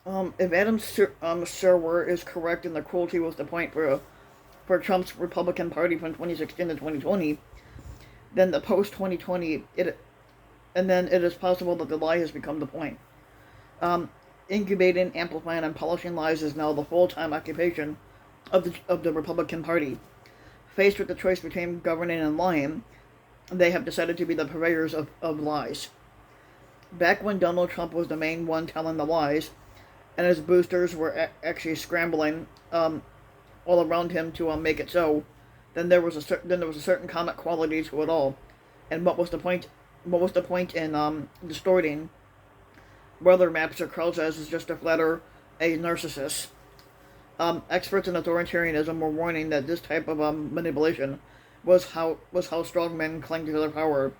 If Adam Serwer is correct and the cruelty was the point for Trump's Republican Party from 2016 to 2020, then the post 2020 it is possible that the lie has become the point. Um, Incubating, amplifying, and polishing lies is now the full time occupation of the Republican Party. Faced with the choice between governing and lying, they have decided to be the purveyors of lies. Back when Donald Trump was the main one telling the lies, and his boosters were actually scrambling all around him to make it so, then there was a certain comic quality to it all. And what was the point? What was the point in distorting whether Maps or Carl says is just to flatter a narcissist? Experts in authoritarianism were warning that this type of manipulation was how strong men cling to their power.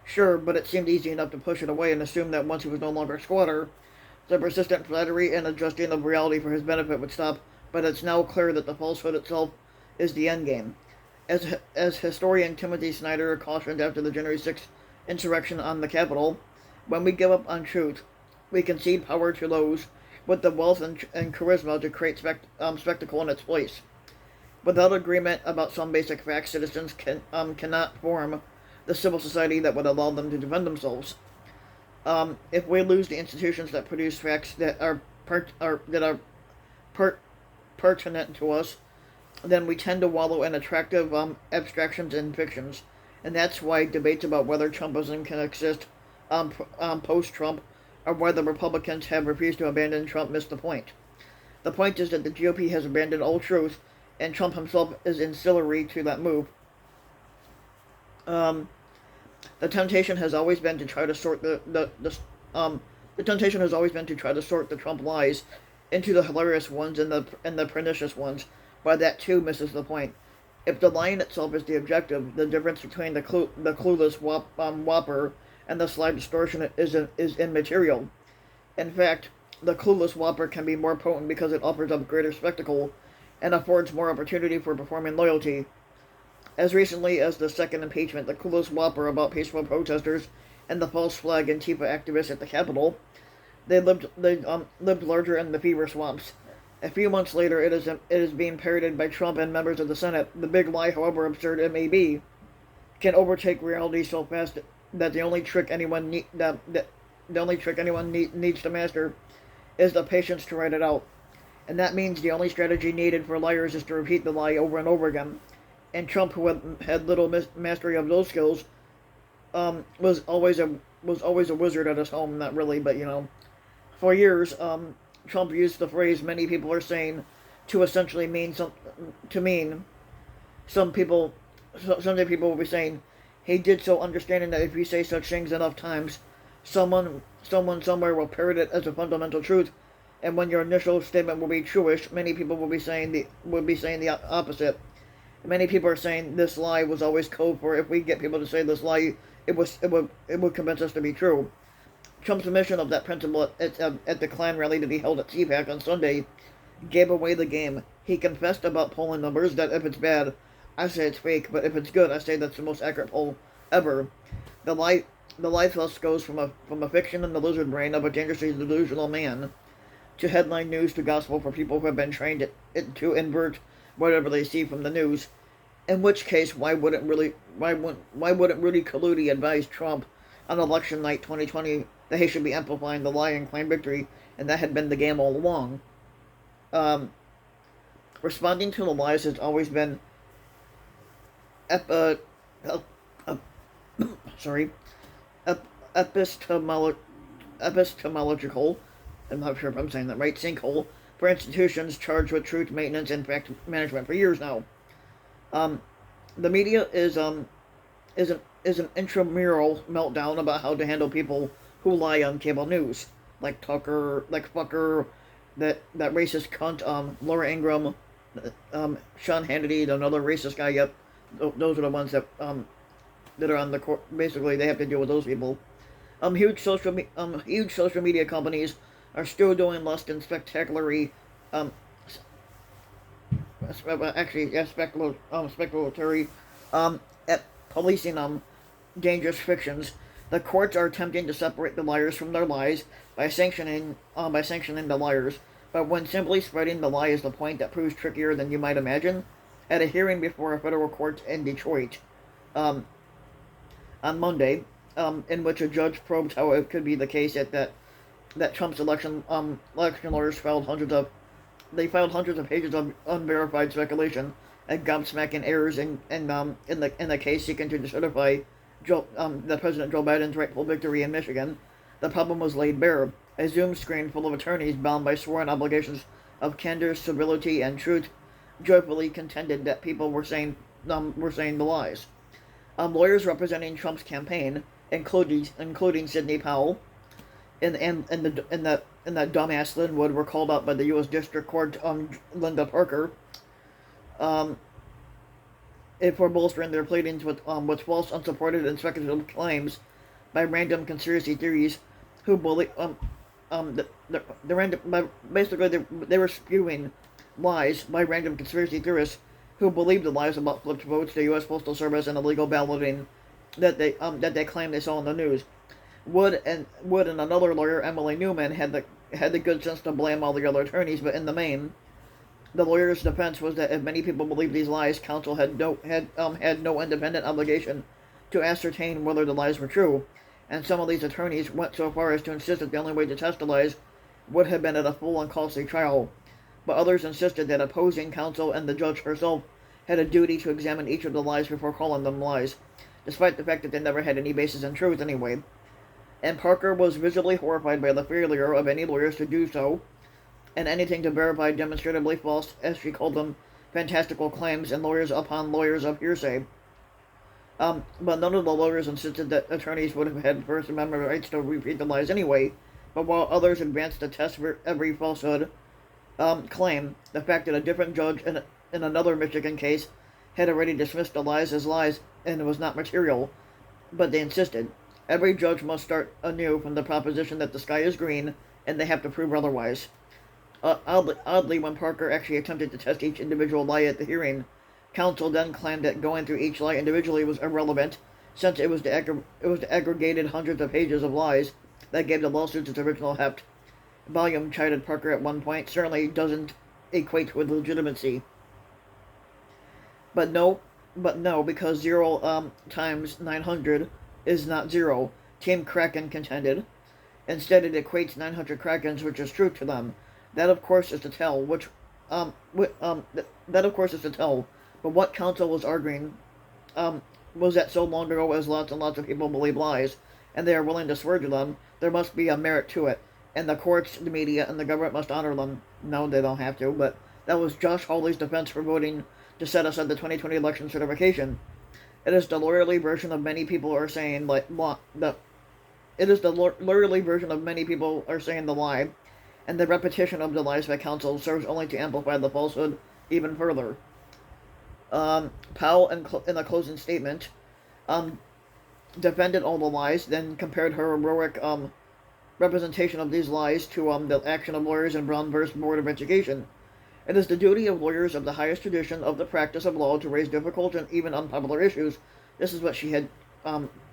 Sure, but it seemed easy enough to push it away and assume that once he was no longer a squatter, the persistent flattery and adjusting of reality for his benefit would stop. But it's now clear that the falsehood itself is the endgame. As historian Timothy Snyder cautioned after the January 6th insurrection on the Capitol, when we give up on truth, we concede power to those with the wealth and charisma to create spectacle in its place. Without agreement about some basic facts, citizens cannot form the civil society that would allow them to defend themselves. If we lose the institutions that produce facts that are per- pertinent to us, then we tend to wallow in attractive abstractions and fictions, and that's why debates about whether Trumpism can exist post-Trump or whether Republicans have refused to abandon Trump miss the point. The point is that the GOP has abandoned all truth, and Trump himself is ancillary to that move. Um, the temptation has always been to try to sort the temptation has always been to try to sort the Trump lies into the hilarious ones and the pernicious ones, but that too misses the point. If the lie in itself is the objective, the difference between the clueless whopper and the sly distortion is immaterial. In fact, the clueless whopper can be more potent because it offers up greater spectacle and affords more opportunity for performing loyalty. As recently as the second impeachment, the clueless whopper about peaceful protesters and the false flag Antifa activists at the Capitol, they lived larger in the fever swamps. A few months later, it is being parroted by Trump and members of the Senate. The big lie, however absurd it may be, can overtake reality so fast that the only trick anyone needs to master is the patience to write it out. And that means the only strategy needed for liars is to repeat the lie over and over again. And Trump, who had little mastery of those skills, was always a wizard at his home. Not really, but for years, Trump used the phrase "many people are saying" to essentially mean some people. Someday people will be saying he did so, understanding that if you say such things enough times, someone somewhere will parrot it as a fundamental truth, and when your initial statement will be truish, many people will be saying the opposite. Many people are saying this lie was always code for if we get people to say this lie, it would convince us to be true. Trump's admission of that principle at the Klan rally that he held at CPAC on Sunday gave away the game. He confessed about polling numbers that if it's bad, I say it's fake, but if it's good, I say that's the most accurate poll ever. The lie, the lie thus goes from a fiction in the lizard brain of a dangerously delusional man to headline news to gospel for people who have been trained to invert whatever they see from the news. In which case, why wouldn't Rudy Kaludi advise Trump on election night 2020 that he should be amplifying the lie and claim victory, and that had been the game all along? Um, Responding to the lies has always been epi- uh, uh, sorry ep- epistemolo- epistemological. I'm not sure if I'm saying that right. Sinkhole for institutions charged with truth maintenance and fact management for years now. Um, the media is an intramural meltdown about how to handle people who lie on cable news, like Tucker, like Fucker, that racist cunt, Laura Ingraham, Sean Hannity, another racist guy. Yep, those are the ones that are on the court. Basically, they have to deal with those people. Huge social media companies are still doing less than spectacularly, um, actually, yeah, speculatory, at policing dangerous fictions. The courts are attempting to separate the liars from their lies by sanctioning the liars. But when simply spreading the lie is the point, that proves trickier than you might imagine. At a hearing before a federal court in Detroit um, on Monday, in which a judge probed how it could be the case that Trump's election lawyers filed hundreds of pages of unverified speculation and gobsmacking errors in the case seeking to certify the President Joe Biden's rightful victory in Michigan. The problem was laid bare. A Zoom screen full of attorneys bound by sworn obligations of candor, civility, and truth joyfully contended that people were saying the lies. Lawyers representing Trump's campaign, including Sidney Powell, and that dumbass Linwood, were called out by the U.S. District Court, Linda Parker, for bolstering their pleadings with false, unsupported, and speculative claims by random conspiracy theories who believe they were spewing lies by random conspiracy theorists who believed the lies about flipped votes, the U.S. Postal Service, and illegal balloting that they claimed they saw in the news. Wood and another lawyer, Emily Newman, had the good sense to blame all the other attorneys, but in the main, the lawyer's defense was that if many people believed these lies, counsel had no independent obligation to ascertain whether the lies were true, and some of these attorneys went so far as to insist that the only way to test the lies would have been at a full and costly trial. But others insisted that opposing counsel and the judge herself had a duty to examine each of the lies before calling them lies, despite the fact that they never had any basis in truth anyway. And Parker was visibly horrified by the failure of any lawyers to do so, and anything to verify demonstrably false, as she called them, fantastical claims, and lawyers upon lawyers of hearsay. But none of the lawyers insisted that attorneys would have had First Amendment rights to repeat the lies anyway, but while others advanced to test for every falsehood claim, the fact that a different judge in another Michigan case had already dismissed the lies as lies and was not material, but they insisted. Every judge must start anew from the proposition that the sky is green, and they have to prove otherwise. Oddly, when Parker actually attempted to test each individual lie at the hearing, counsel then claimed that going through each lie individually was irrelevant, since it was the aggregated hundreds of pages of lies that gave the lawsuit its original heft. Volume, chided Parker at one point, certainly doesn't equate with legitimacy. But no, because 0 times 900 is not 0, Team Kraken contended. Instead, it equates 900 Krakens, which is true to them. That, of course, is to tell. But what counsel was arguing was that so long ago as lots and lots of people believe lies, and they are willing to swear to them, there must be a merit to it, and the courts, the media, and the government must honor them. No, they don't have to, but that was Josh Hawley's defense for voting to set aside the 2020 election certification. It is the lawyerly version of many people are saying the lie, and the repetition of the lies by counsel serves only to amplify the falsehood even further. Powell, in a closing statement, defended all the lies, then compared her heroic representation of these lies to the action of lawyers in Brown v. Board of Education. It is the duty of lawyers of the highest tradition of the practice of law to raise difficult and even unpopular issues. This is what she had.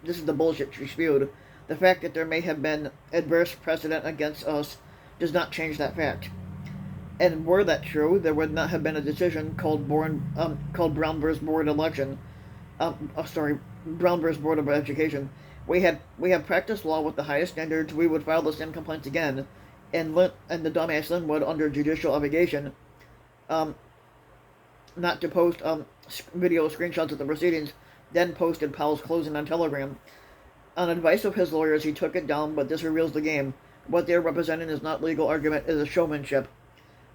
This is the bullshit she spewed. The fact that there may have been adverse precedent against us does not change that fact. And were that true, there would not have been a decision called Brown v. Board election. Brown v. Board of Education. We have practiced law with the highest standards. We would file the same complaints again, and the dumbass Linwood, under judicial obligation, not to post video screenshots of the proceedings, then posted Powell's closing on Telegram. On advice of his lawyers, he took it down, but this reveals the game. What they are representing is not legal argument, it is showmanship.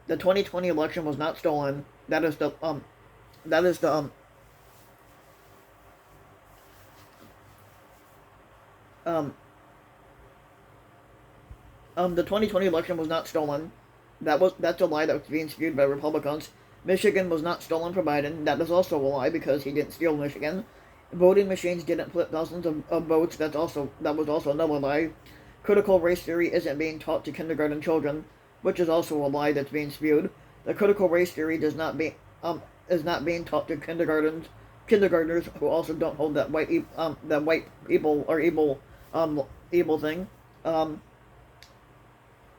The 2020 election was not stolen. The 2020 election was not stolen. That's a lie that was being spewed by Republicans. Michigan was not stolen from Biden. That is also a lie because he didn't steal Michigan. Voting machines didn't flip thousands of votes. That was also another lie. Critical race theory isn't being taught to kindergarten children, which is also a lie that's being spewed. The critical race theory is not being taught to kindergartners who also don't hold that white people are evil evil thing, and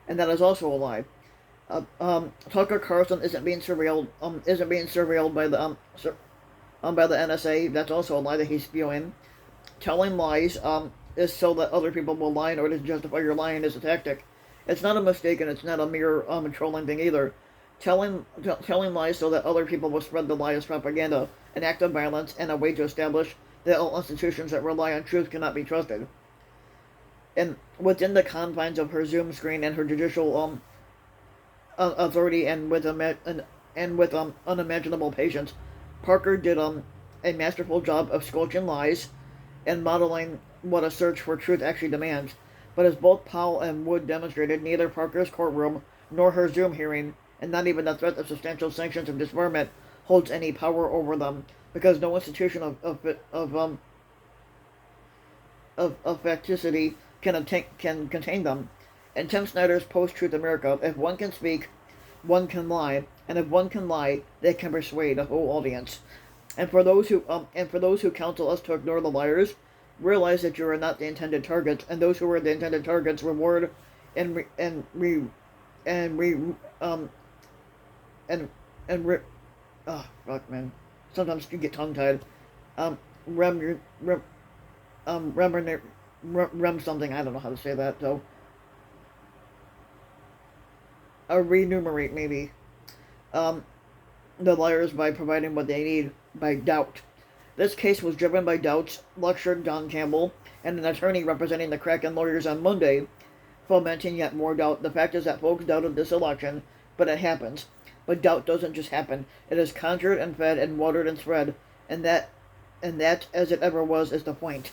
that is also a lie. Tucker Carlson isn't being surveilled. Isn't being surveilled by the NSA. That's also a lie that he's spewing. Telling lies is so that other people will lie in order to justify your lying is a tactic. It's not a mistake, and it's not a mere trolling thing either. Telling lies so that other people will spread the lie is propaganda, an act of violence, and a way to establish that all institutions that rely on truth cannot be trusted. And within the confines of her Zoom screen and her judicial authority, and with unimaginable patience, Parker did a masterful job of squelching lies and modeling what a search for truth actually demands. But as both Powell and Wood demonstrated, neither Parker's courtroom nor her Zoom hearing, and not even the threat of substantial sanctions of disbarment, holds any power over them, because no institution of facticity can contain them. In Tim Snyder's post-Truth America, if one can speak, one can lie, and if one can lie, they can persuade a whole audience. And for those who counsel us to ignore the liars, realize that you are not the intended targets, and those who are the intended targets reward and re, and re, and re, and re, oh fuck man, sometimes you get tongue tied. Rem rem rem something, I don't know how to say that though. Remunerate maybe. The liars by providing what they need by doubt. This case was driven by doubts, lectured John Campbell, and an attorney representing the Kraken lawyers on Monday, fomenting yet more doubt. The fact is that folks doubted this election, but it happens. But doubt doesn't just happen. It is conjured and fed and watered and spread, and that, as it ever was, is the point.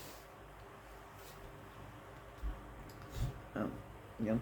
Yeah.